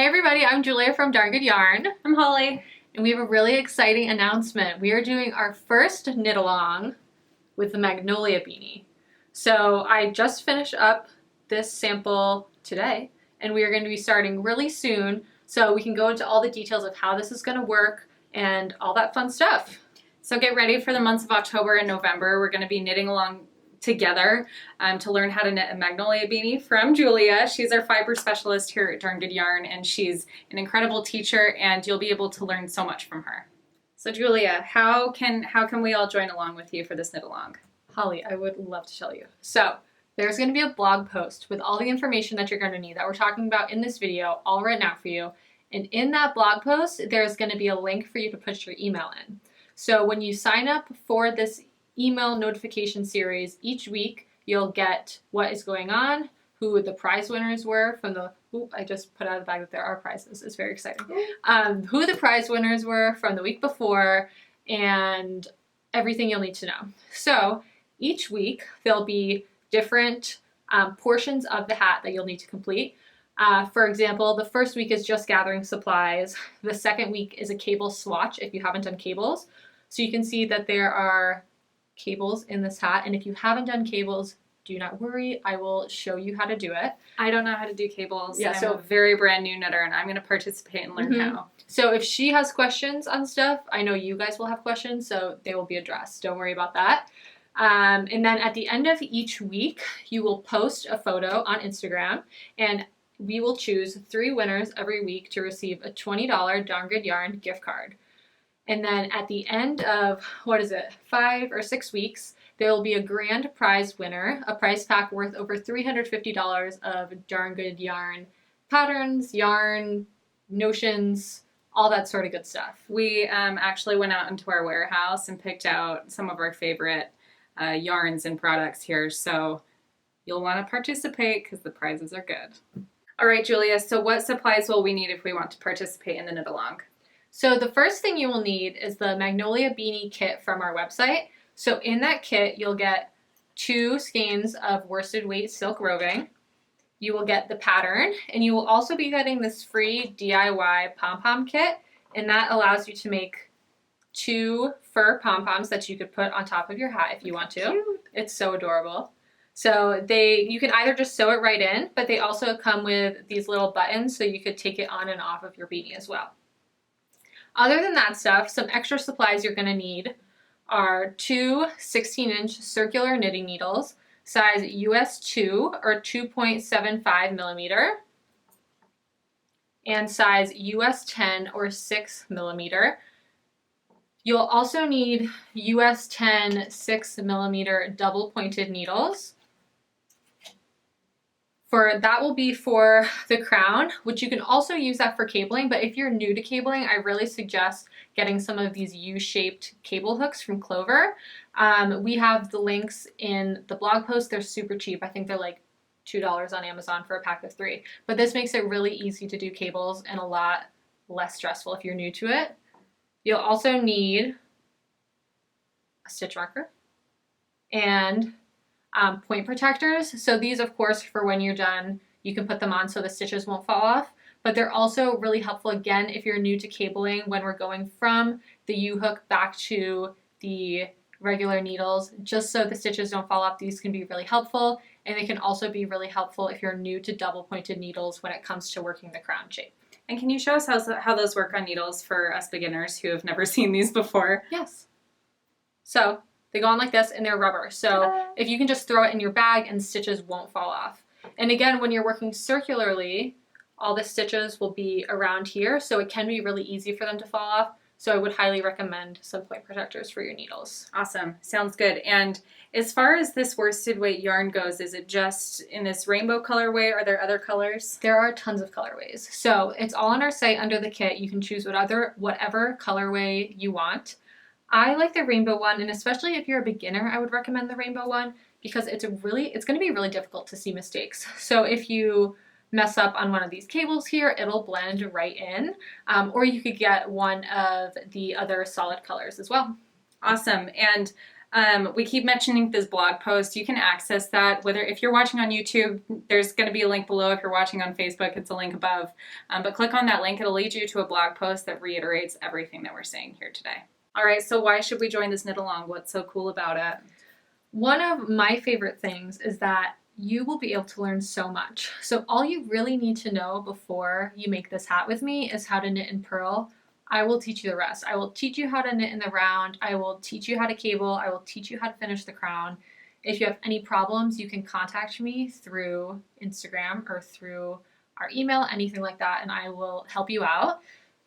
Hey everybody, I'm Julia from Darn Good Yarn. I'm Holly. And we have a really exciting announcement. We are doing our first knit along with the Magnolia Beanie. So I just finished up this sample today and we are going to be starting really soon so we can go into all the details of how this is going to work and all that fun stuff. So get ready for the months of October and November. We're going to be knitting along together to learn how to knit a Magnolia Beanie from Julia. She's our fiber specialist here at Darn Good Yarn, and she's an incredible teacher, and you'll be able to learn so much from her. So Julia, how can we all join along with you for this knit along? Holly, I would love to tell you. So there's going to be a blog post with all the information that you're going to need that we're talking about in this video all written out for you. And in that blog post, there's going to be a link for you to put your email in. So when you sign up for this email notification series, each week you'll get what is going on, who the prize winners were from the, I just put out of the bag that there are prizes, it's very exciting, who the prize winners were from the week before, and everything you'll need to know. So each week there'll be different portions of the hat that you'll need to complete. For example, the first week is just gathering supplies. The second week is a cable swatch if you haven't done cables. So you can see that there are cables in this hat, and if you haven't done cables, do not worry, I will show you how to do it. I don't know how to do cables. Yeah, I'm a very brand new knitter, and I'm going to participate and learn how. So if she has questions on stuff, I know you guys will have questions, so they will be addressed. Don't worry about that. And then at the end of each week, you will post a photo on Instagram, and we will choose 3 winners every week to receive a $20 Darn Good Yarn gift card. And then at the end of, 5 or 6 weeks, there will be a grand prize winner, a prize pack worth over $350 of Darn Good Yarn patterns, yarn, notions, all that sort of good stuff. We actually went out into our warehouse and picked out some of our favorite yarns and products here, so you'll want to participate because the prizes are good. All right, Julia, so what supplies will we need if we want to participate in the knit along? So the first thing you will need is the Magnolia Beanie kit from our website. So in that kit, you'll get 2 skeins of worsted weight silk roving. You will get the pattern, and you will also be getting this free DIY pom-pom kit, and that allows you to make 2 fur pom-poms that you could put on top of your hat if you want to. Cute. It's so adorable. So you can either just sew it right in, but they also come with these little buttons so you could take it on and off of your beanie as well. Other than that stuff, some extra supplies you're going to need are 2 16-inch circular knitting needles, size US 2 or 2.75 millimeter, and size US 10 or 6 millimeter. You'll also need US 10 6 millimeter double pointed needles. That will be for the crown, which you can also use that for cabling, but if you're new to cabling, I really suggest getting some of these U-shaped cable hooks from Clover. We have the links in the blog post. They're super cheap. I think they're like $2 on Amazon for a pack of 3. But this makes it really easy to do cables and a lot less stressful if you're new to it. You'll also need a stitch marker and point protectors. So these, of course, for when you're done, you can put them on so the stitches won't fall off. But they're also really helpful, again, if you're new to cabling, when we're going from the U-hook back to the regular needles, just so the stitches don't fall off. These can be really helpful, and they can also be really helpful if you're new to double pointed needles when it comes to working the crown shape. And can you show us how those work on needles for us beginners who have never seen these before? Yes. So they go on like this, and they're rubber. So if you can just throw it in your bag and stitches won't fall off. And again, when you're working circularly, all the stitches will be around here, so it can be really easy for them to fall off. So I would highly recommend some point protectors for your needles. Awesome. Sounds good. And as far as this worsted weight yarn goes, is it just in this rainbow colorway? Are there other colors? There are tons of colorways. So it's all on our site under the kit. You can choose whatever colorway you want. I like the rainbow one, and especially if you're a beginner, I would recommend the rainbow one because it's going to be really difficult to see mistakes. So if you mess up on one of these cables here, it'll blend right in, or you could get one of the other solid colors as well. Awesome. And We keep mentioning this blog post. You can access that, whether if you're watching on YouTube, there's going to be a link below. If you're watching on Facebook, it's a link above. But click on that link. It'll lead you to a blog post that reiterates everything that we're saying here today. All right, so why should we join this knit along? What's so cool about it? One of my favorite things is that you will be able to learn so much. So all you really need to know before you make this hat with me is how to knit and purl. I will teach you the rest. I will teach you how to knit in the round. I will teach you how to cable. I will teach you how to finish the crown. If you have any problems, you can contact me through Instagram or through our email, anything like that, and I will help you out.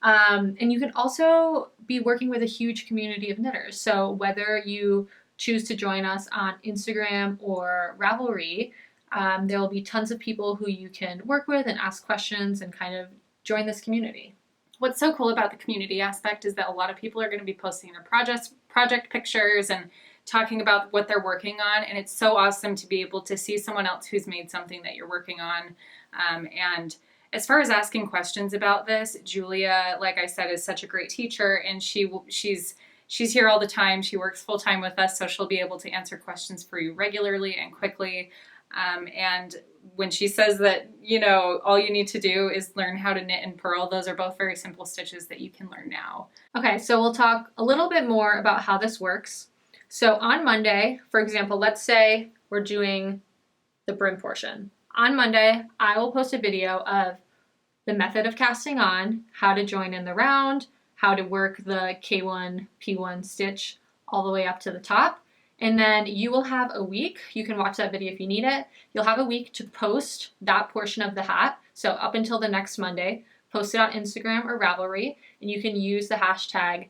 And you can also be working with a huge community of knitters. So whether you choose to join us on Instagram or Ravelry, there will be tons of people who you can work with and ask questions and kind of join this community. What's so cool about the community aspect is that a lot of people are going to be posting their project pictures and talking about what they're working on, and it's so awesome to be able to see someone else who's made something that you're working on. And as far as asking questions about this, Julia, like I said, is such a great teacher, and she's here all the time. She works full time with us, so she'll be able to answer questions for you regularly and quickly. And when she says that, all you need to do is learn how to knit and purl, those are both very simple stitches that you can learn now. Okay, so we'll talk a little bit more about how this works. So on Monday, for example, let's say we're doing the brim portion. On Monday, I will post a video of the method of casting on, how to join in the round, how to work the K1, P1 stitch all the way up to the top. And then you will have a week, you can watch that video if you need it, you'll have a week to post that portion of the hat. So up until the next Monday, post it on Instagram or Ravelry, and you can use the hashtag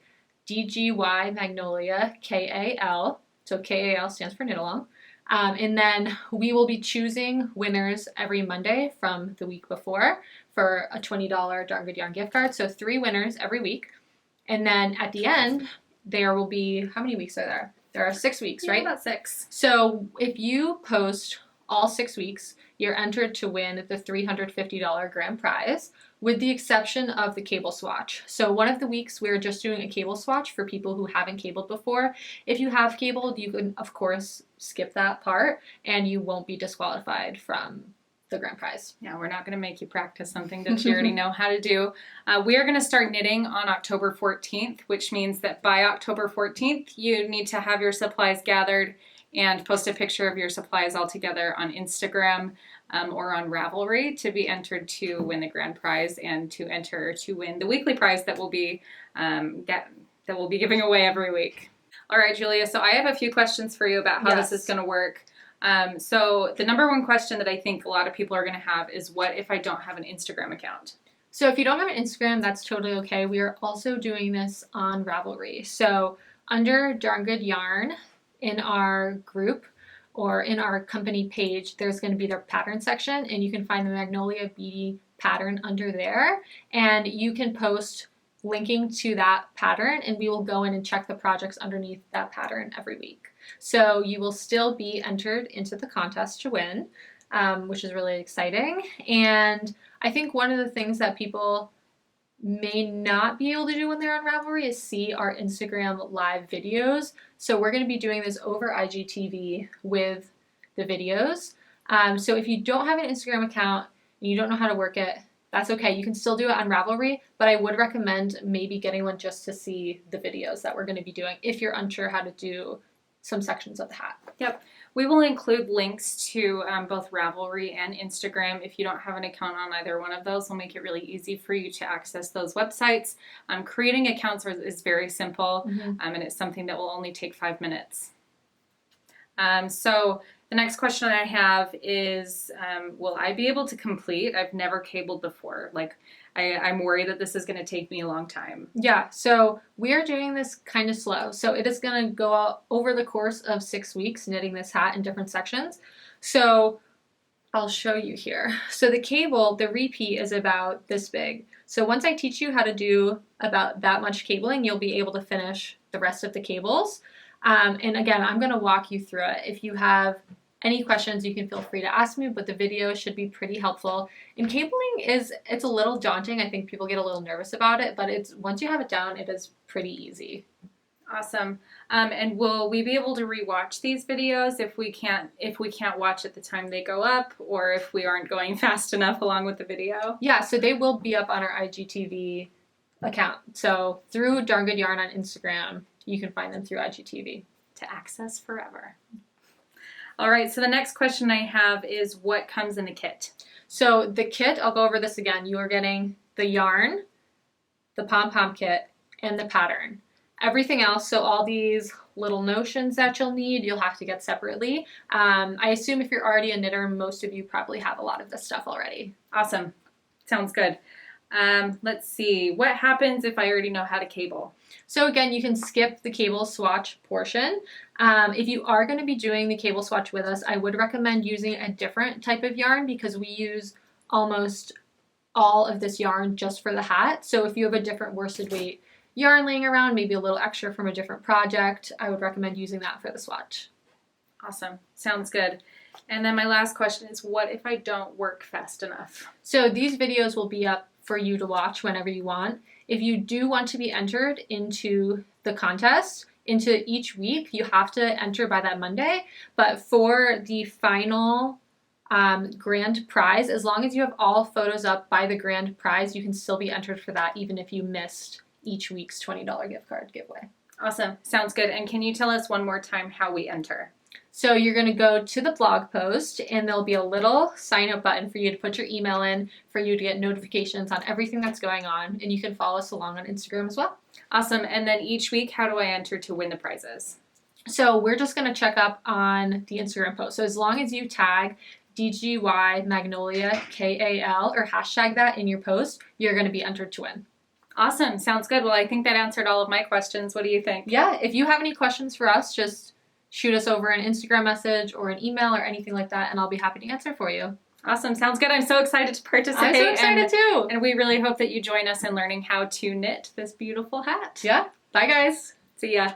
DGYMagnolia KAL. So KAL stands for knit along. And then we will be choosing winners every Monday from the week before for a $20 Darn Good Yarn gift card. So 3 winners every week. And then at the end, there will be, how many weeks are there? There are 6 weeks, right? About 6. So if you post all 6 weeks, you're entered to win the $350 grand prize, with the exception of the cable swatch. So one of the weeks we're just doing a cable swatch for people who haven't cabled before. If you have cabled, you can of course skip that part and you won't be disqualified from the grand prize. Yeah, we're not going to make you practice something that you already know how to do. We are going to start knitting on October 14th, which means that by October 14th, you need to have your supplies gathered and post a picture of your supplies all together on Instagram or on Ravelry to be entered to win the grand prize and to enter to win the weekly prize that we'll be giving away every week. All right, Julia, so I have a few questions for you about how this is going to work. So the number one question that I think a lot of people are going to have is, what if I don't have an Instagram account? So if you don't have an Instagram, that's totally okay. We are also doing this on Ravelry. So under Darn Good Yarn in our group or in our company page, there's going to be the pattern section, and you can find the Magnolia Beanie pattern under there, and you can post linking to that pattern, and we will go in and check the projects underneath that pattern every week. So you will still be entered into the contest to win, which is really exciting. And I think one of the things that people may not be able to do when they're on Ravelry is see our Instagram live videos. So we're going to be doing this over IGTV with the videos. So if you don't have an Instagram account and you don't know how to work it, that's okay. You can still do it on Ravelry, but I would recommend maybe getting one just to see the videos that we're going to be doing if you're unsure how to do some sections of the hat. Yep. We will include links to both Ravelry and Instagram. If you don't have an account on either one of those, we'll make it really easy for you to access those websites. Creating accounts is very simple, and it's something that will only take 5 minutes. So the next question I have is, will I be able to complete? I've never cabled before. I'm worried that this is going to take me a long time. Yeah, so we are doing this kind of slow. So it is going to go out over the course of 6 weeks, knitting this hat in different sections. So I'll show you here. So the cable, the repeat is about this big. So once I teach you how to do about that much cabling, you'll be able to finish the rest of the cables. And again, I'm going to walk you through it. If you have any questions, you can feel free to ask me, but the video should be pretty helpful. And cabling it's a little daunting. I think people get a little nervous about it, but once you have it down, it is pretty easy. Awesome. And will we be able to rewatch these videos if we can't watch at the time they go up, or if we aren't going fast enough along with the video? Yeah, so they will be up on our IGTV account. So through Darn Good Yarn on Instagram, you can find them through IGTV. To access forever. All right, so the next question I have is what comes in the kit? So the kit, I'll go over this again. You are getting the yarn, the pom-pom kit, and the pattern. Everything else, so all these little notions that you'll need, you'll have to get separately. I assume if you're already a knitter, most of you probably have a lot of this stuff already. Awesome. Sounds good. Let's see. What happens if I already know how to cable? So again, you can skip the cable swatch portion. If you are going to be doing the cable swatch with us, I would recommend using a different type of yarn because we use almost all of this yarn just for the hat. So if you have a different worsted weight yarn laying around, maybe a little extra from a different project, I would recommend using that for the swatch. Awesome. Sounds good. And then my last question is, what if I don't work fast enough? So these videos will be up for you to watch whenever you want. If you do want to be entered into the contest, into each week, you have to enter by that Monday. But for the final grand prize, as long as you have all photos up by the grand prize, you can still be entered for that, even if you missed each week's $20 gift card giveaway. Awesome. Sounds good. And can you tell us one more time how we enter? So you're going to go to the blog post and there'll be a little sign up button for you to put your email in for you to get notifications on everything that's going on. And you can follow us along on Instagram as well. Awesome. And then each week, how do I enter to win the prizes? So we're just going to check up on the Instagram post. So as long as you tag DGY Magnolia KAL or hashtag that in your post, you're going to be entered to win. Awesome. Sounds good. Well, I think that answered all of my questions. What do you think? Yeah. If you have any questions for us, just shoot us over an Instagram message or an email or anything like that, and I'll be happy to answer for you. Awesome. Sounds good. I'm so excited to participate. I'm so excited too. And we really hope that you join us in learning how to knit this beautiful hat. Yeah. Bye, guys. See ya.